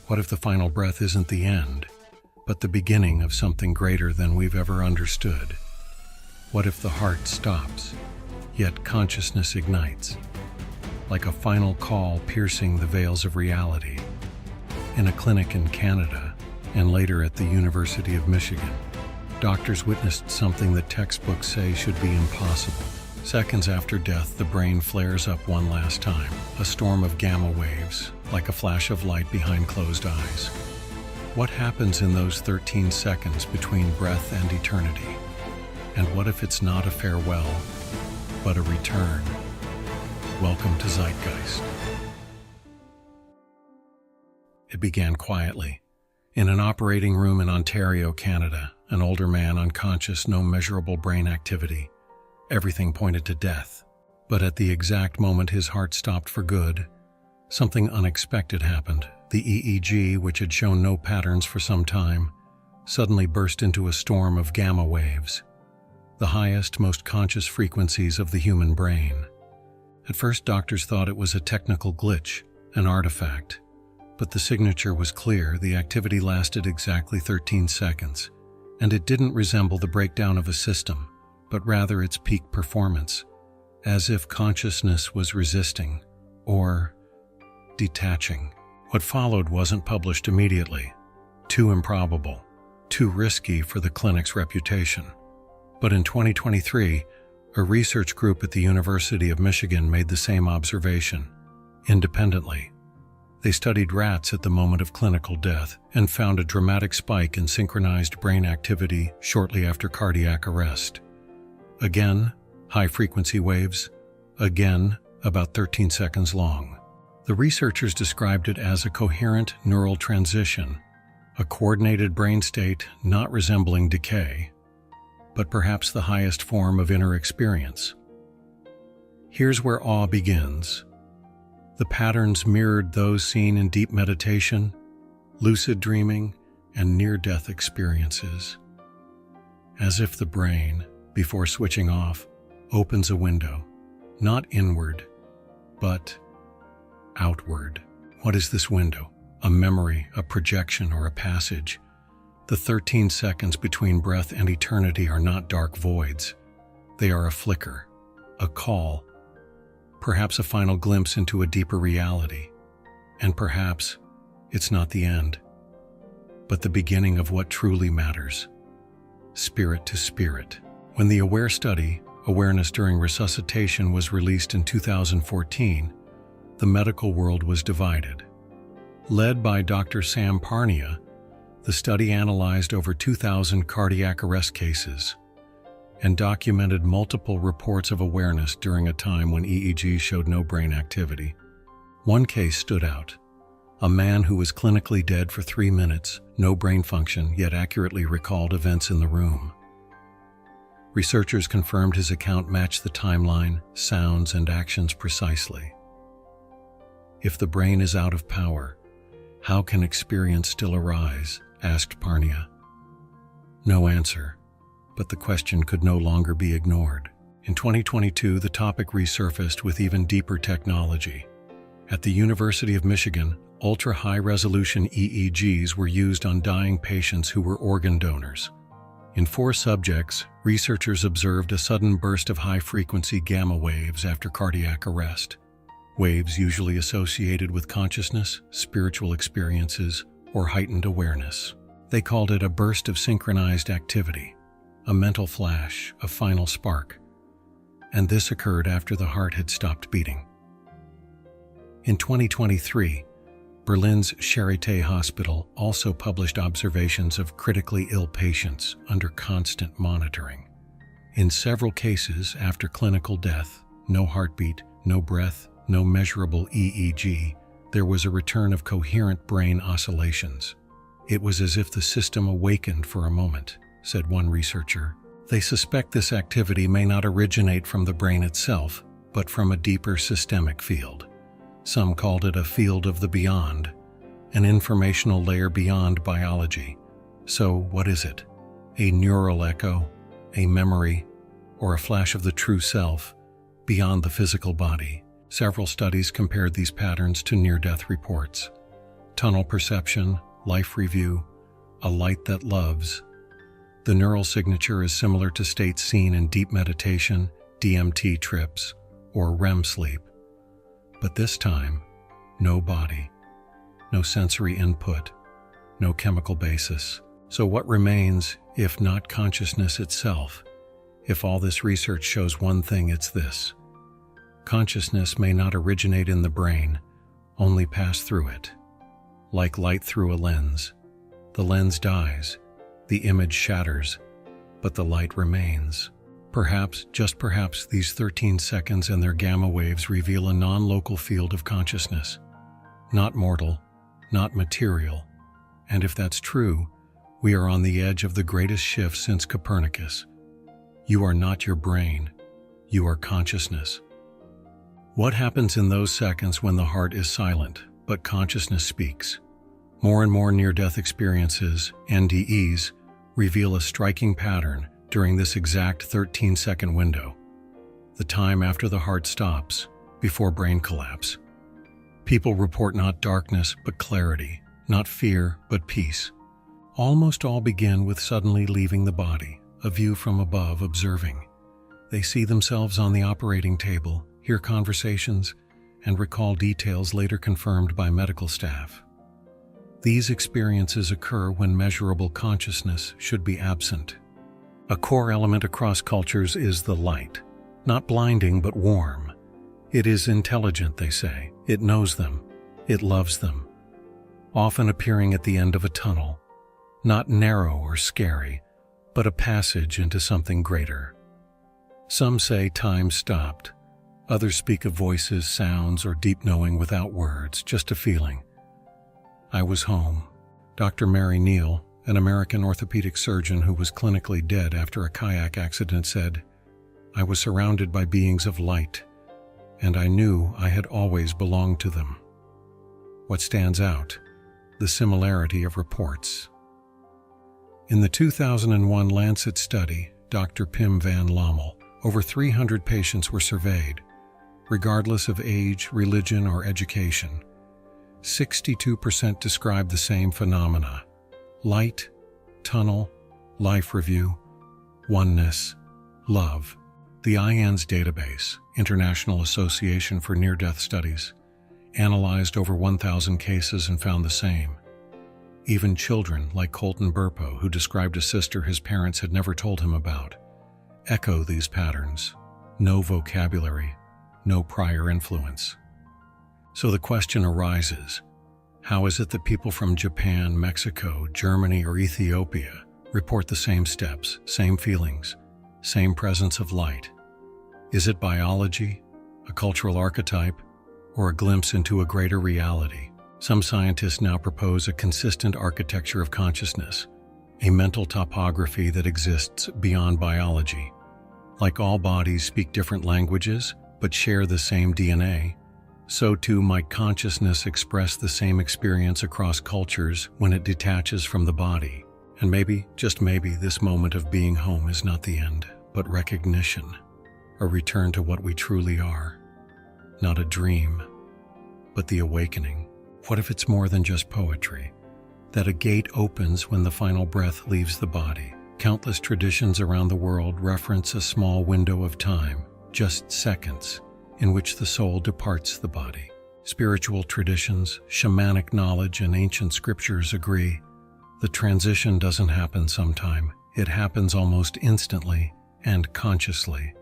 What if the final breath isn't the end, but the beginning of something greater than we've ever understood? What if the heart stops, yet consciousness ignites, like a final call piercing the veils of reality? In a clinic in Canada, and later at the University of Michigan, doctors witnessed something that textbooks say should be impossible. Seconds after death, the brain flares up one last time, a storm of gamma waves, like a flash of light behind closed eyes. What happens in those 13 seconds between breath and eternity? And what if it's not a farewell, but a return? Welcome to Zeitgeist. It began quietly. In an operating room in Ontario, Canada, an older man unconscious, no measurable brain activity. Everything pointed to death. But at the exact moment his heart stopped for good, something unexpected happened. The EEG, which had shown no patterns for some time, suddenly burst into a storm of gamma waves, the highest, most conscious frequencies of the human brain. At first, doctors thought it was a technical glitch, an artifact. But the signature was clear. The activity lasted exactly 13 seconds, and it didn't resemble the breakdown of a system, but rather its peak performance, as if consciousness was resisting, or detaching. What followed wasn't published immediately. Too improbable, too risky for the clinic's reputation. But in 2023, a research group at the University of Michigan made the same observation, independently. They studied rats at the moment of clinical death and found a dramatic spike in synchronized brain activity shortly after cardiac arrest. Again, high-frequency waves. Again, about 13 seconds long. The researchers described it as a coherent neural transition, a coordinated brain state not resembling decay, but perhaps the highest form of inner experience. Here's where awe begins. The patterns mirrored those seen in deep meditation, lucid dreaming, and near-death experiences. As if the brain, before switching off, opens a window, not inward, but outward. What is this window? A memory, a projection, or a passage? The 13 seconds between breath and eternity are not dark voids. They are a flicker, a call, perhaps a final glimpse into a deeper reality. And perhaps it's not the end, but the beginning of what truly matters. Spirit to spirit. When the AWARE study, Awareness During Resuscitation, was released in 2014, the medical world was divided. Led by Dr. Sam Parnia, the study analyzed over 2,000 cardiac arrest cases and documented multiple reports of awareness during a time when EEG showed no brain activity. One case stood out. A man who was clinically dead for 3 minutes, no brain function, yet accurately recalled events in the room. Researchers confirmed his account matched the timeline, sounds, and actions precisely. If the brain is out of power, how can experience still arise? Asked Parnia. No answer, but the question could no longer be ignored. In 2022, the topic resurfaced with even deeper technology. At the University of Michigan, ultra-high-resolution EEGs were used on dying patients who were organ donors. In 4 subjects, researchers observed a sudden burst of high-frequency gamma waves after cardiac arrest. Waves usually associated with consciousness, spiritual experiences, or heightened awareness. They called it a burst of synchronized activity, a mental flash, a final spark. And this occurred after the heart had stopped beating. In 2023, Berlin's Charité Hospital also published observations of critically ill patients under constant monitoring. In several cases after clinical death, no heartbeat, no breath, no measurable EEG, there was a return of coherent brain oscillations. It was as if the system awakened for a moment, said one researcher. They suspect this activity may not originate from the brain itself, but from a deeper systemic field. Some called it a field of the beyond, an informational layer beyond biology. So what is it? A neural echo, a memory, or a flash of the true self beyond the physical body? Several studies compared these patterns to near-death reports. tunnel perception, life review, a light that loves. The neural signature is similar to states seen in deep meditation, DMT trips, or REM sleep. But this time, no body, no sensory input, no chemical basis. So what remains, if not consciousness itself? If all this research shows one thing, it's this. Consciousness may not originate in the brain, only pass through it. Like light through a lens. The lens dies, the image shatters, but the light remains. Perhaps, just perhaps, these 13 seconds and their gamma waves reveal a non-local field of consciousness. Not mortal, not material. And if that's true, we are on the edge of the greatest shift since Copernicus. You are not your brain. You are consciousness. What happens in those seconds when the heart is silent, but consciousness speaks? More and more near-death experiences, NDEs, reveal a striking pattern during this exact 13-second window, the time after the heart stops, before brain collapse. People report not darkness but clarity, not fear but peace. Almost all begin with suddenly leaving the body, a view from above observing. They see themselves on the operating table, hear conversations, and recall details later confirmed by medical staff. These experiences occur when measurable consciousness should be absent. A core element across cultures is the light, not blinding but warm. It is intelligent, they say. It knows them. It loves them. Often appearing at the end of a tunnel, not narrow or scary, but a passage into something greater. Some say time stopped. Others speak of voices, sounds, or deep knowing without words, just a feeling. I was home. Dr. Mary Neal, an American orthopedic surgeon who was clinically dead after a kayak accident, said, "I was surrounded by beings of light, and I knew I had always belonged to them." What stands out? The similarity of reports. In the 2001 Lancet study, Dr. Pim van Lommel, over 300 patients were surveyed, regardless of age, religion, or education. 62% described the same phenomena: light, tunnel, life review, oneness, love. The IANS database, International Association for Near-Death Studies, analyzed over 1,000 cases and found the same. Even children, like Colton Burpo, who described a sister his parents had never told him about, echo these patterns. No vocabulary, no prior influence. So the question arises, how is it that people from Japan, Mexico, Germany, or Ethiopia report the same steps, same feelings, same presence of light? Is it biology, a cultural archetype, or a glimpse into a greater reality? Some scientists now propose a consistent architecture of consciousness, a mental topography that exists beyond biology. Like all bodies speak different languages, but share the same DNA, so too might consciousness express the same experience across cultures when it detaches from the body. And maybe, just maybe, this moment of being home is not the end, but recognition, a return to what we truly are. Not a dream, but the awakening. What if it's more than just poetry? That a gate opens when the final breath leaves the body. Countless traditions around the world reference a small window of time, just seconds, in which the soul departs the body. Spiritual traditions, shamanic knowledge, and ancient scriptures agree. The transition doesn't happen sometime. It happens almost instantly and consciously.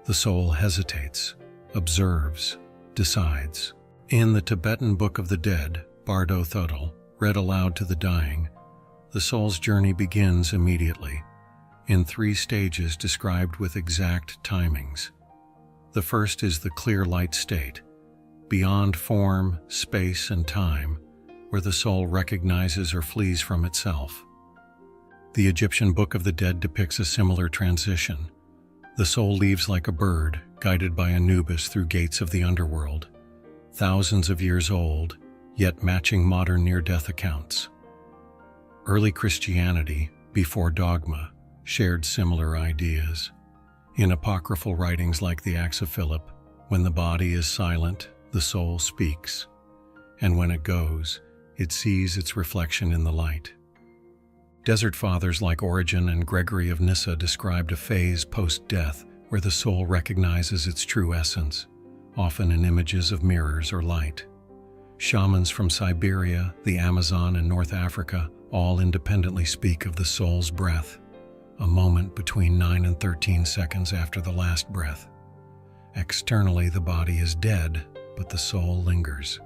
The soul hesitates, observes, decides. In the Tibetan Book of the Dead, Bardo Thodol, read aloud to the dying, the soul's journey begins immediately, in 3 stages described with exact timings. The first is the clear light state, beyond form, space, and time, where the soul recognizes or flees from itself. The Egyptian Book of the Dead depicts a similar transition. The soul leaves like a bird, guided by Anubis through gates of the underworld, thousands of years old, yet matching modern near-death accounts. Early Christianity, before dogma, shared similar ideas. In apocryphal writings like the Acts of Philip, when the body is silent, the soul speaks, and when it goes, it sees its reflection in the light. Desert fathers like Origen and Gregory of Nyssa described a phase post-death where the soul recognizes its true essence, often in images of mirrors or light. Shamans from Siberia, the Amazon, and North Africa all independently speak of the soul's breath, a moment between 9 and 13 seconds after the last breath. Externally, the body is dead, but the soul lingers.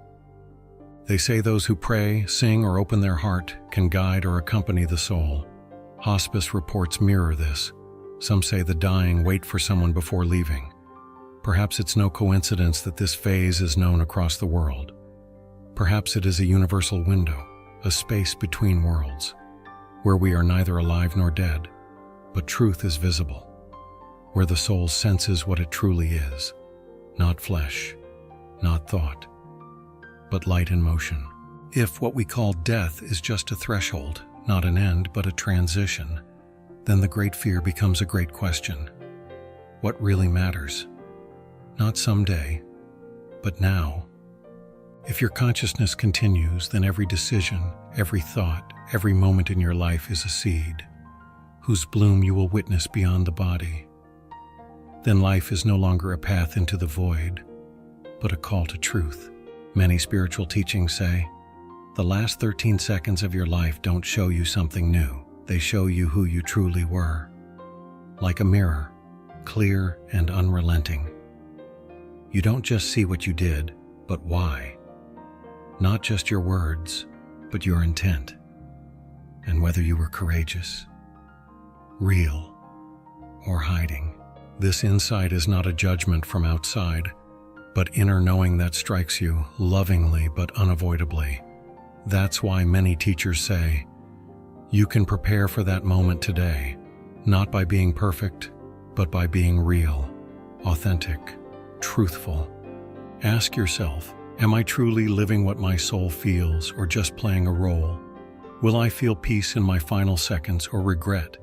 They say those who pray, sing, or open their heart can guide or accompany the soul. Hospice reports mirror this. Some say the dying wait for someone before leaving. Perhaps it's no coincidence that this phase is known across the world. Perhaps it is a universal window, a space between worlds, where we are neither alive nor dead, but truth is visible, where the soul senses what it truly is, not flesh, not thought, but light in motion. If what we call death is just a threshold, not an end, but a transition, then the great fear becomes a great question. What really matters? Not someday, but now. If your consciousness continues, then every decision, every thought, every moment in your life is a seed, whose bloom you will witness beyond the body. Then life is no longer a path into the void, but a call to truth. Many spiritual teachings say, the last 13 seconds of your life don't show you something new. They show you who you truly were. Like a mirror, clear and unrelenting. You don't just see what you did, but why. Not just your words, but your intent. And whether you were courageous, real, or hiding. This insight is not a judgment from outside, but inner knowing that strikes you lovingly but unavoidably. That's why many teachers say, you can prepare for that moment today, not by being perfect, but by being real, authentic, truthful. Ask yourself, am I truly living what my soul feels or just playing a role? Will I feel peace in my final seconds or regret?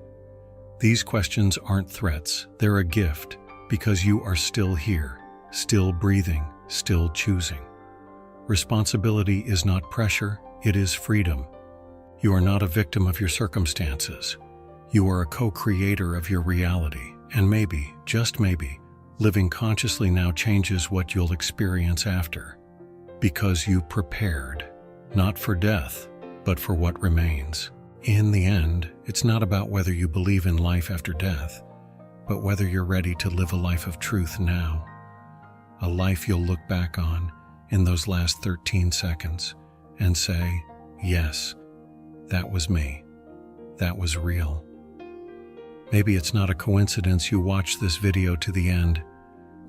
These questions aren't threats, they're a gift, because you are still here, still breathing, still choosing. Responsibility is not pressure, it is freedom. You are not a victim of your circumstances. You are a co-creator of your reality, and maybe, just maybe, living consciously now changes what you'll experience after. Because you prepared, not for death, but for what remains. In the end, it's not about whether you believe in life after death, but whether you're ready to live a life of truth now. A life you'll look back on in those last 13 seconds and say, yes, that was me. That was real. Maybe it's not a coincidence you watched this video to the end.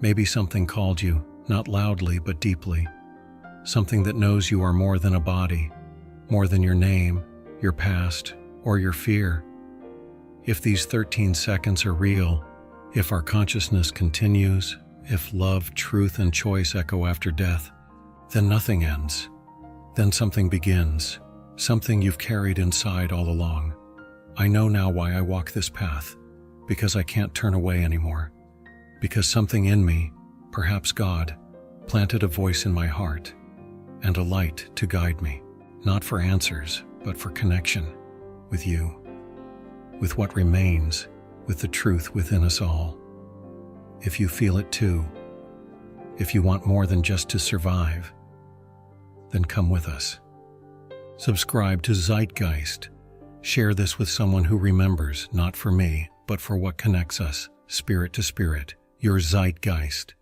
Maybe something called you, not loudly but deeply. Something that knows you are more than a body, more than your name, your past, or your fear. If these 13 seconds are real, if our consciousness continues, if love, truth, and choice echo after death, then nothing ends. Then something begins, something you've carried inside all along. I know now why I walk this path, because I can't turn away anymore. Because something in me, perhaps God, planted a voice in my heart and a light to guide me, not for answers, but for connection with you, with what remains, with the truth within us all. If you feel it too, if you want more than just to survive, then come with us. Subscribe to Zeitgeist. Share this with someone who remembers, not for me, but for what connects us, spirit to spirit. Your Zeitgeist.